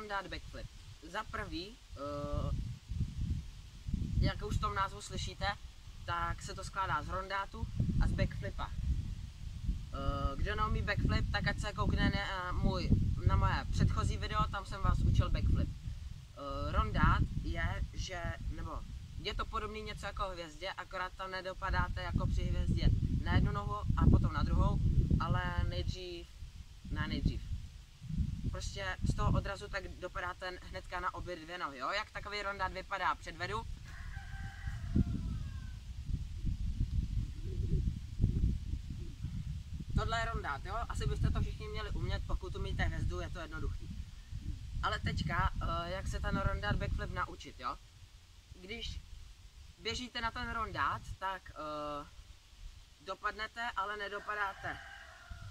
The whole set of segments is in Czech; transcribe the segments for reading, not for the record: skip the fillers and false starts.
rondát backflip. Za prvý, jak už v tom názvu slyšíte, tak se to skládá z rondátu a z backflipa. Kdo neumí backflip, tak ať se koukne na moje předchozí video, tam jsem vás učil backflip. Rondát je to podobný něco jako hvězdě, akorát tam nedopadáte jako při hvězdě na jednu nohu a potom na druhou, ale nejdřív. Prostě z toho odrazu tak dopadáte hnedka na obě dvě nohy, jo? Jak takový rondát vypadá, předvedu. Tohle je rondát, jo? Asi byste to všichni měli umět, pokud umíte hvězdu, je to jednoduchý. Ale teďka, jak se ten rondát backflip naučit, jo? Když běžíte na ten rondát, tak dopadnete, ale nedopadáte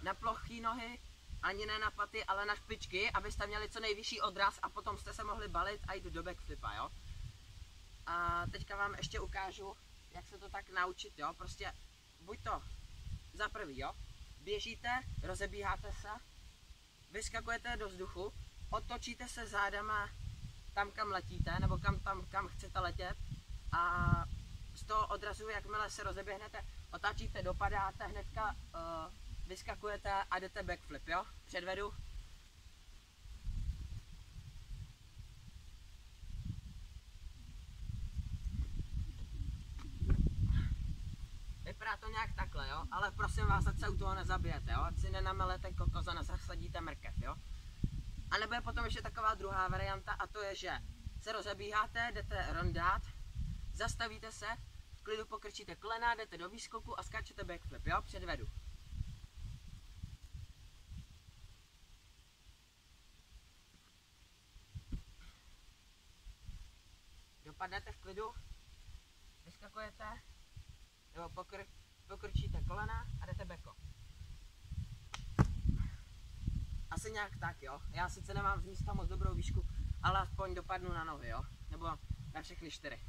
na plochý nohy, ani ne na paty, ale na špičky, abyste měli co nejvyšší odraz a potom jste se mohli balit a jít do backflipa, jo? A teďka vám ještě ukážu, jak se to tak naučit, jo? Prostě buď to za prvý, jo? Běžíte, rozebíháte se, vyskakujete do vzduchu, otočíte se zádama tam, kam letíte, nebo kam chcete letět a z toho odrazu, jakmile se rozeběhnete, otáčíte, dopadáte, hnedka vyskakujete a jdete backflip, jo? Předvedu. Vypadá to nějak takhle, jo? Ale prosím vás, ať se u toho nezabijete, jo? Ať si nenamelete kokos a nezasadíte mrkev, jo? A nebo je potom ještě taková druhá varianta a to je, že se rozebíháte, jdete rondát, zastavíte se, v klidu pokrčíte kolena, jdete do výskoku a skáčete backflip, jo? Předvedu. Dopadnete v klidu, vyskakujete, nebo pokrčíte kolena a jdete beko. Asi nějak tak, jo. Já sice nemám z místa moc dobrou výšku, ale aspoň dopadnu na nohy, jo. Nebo na všechny 4.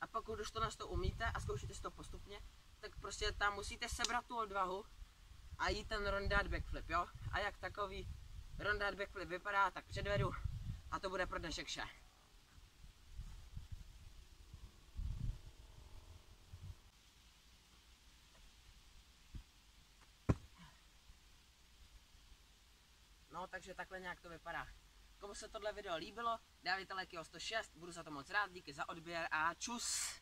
A pokud už to umíte a zkoušíte si to postupně, tak prostě tam musíte sebrat tu odvahu a jít ten rondát backflip, jo. A jak takový rondát backflip vypadá, tak předvedu a to bude pro dnešek vše. No, takže takhle nějak to vypadá. Komu se tohle video líbilo, dávejte like 106, budu za to moc rád, díky za odběr a čus!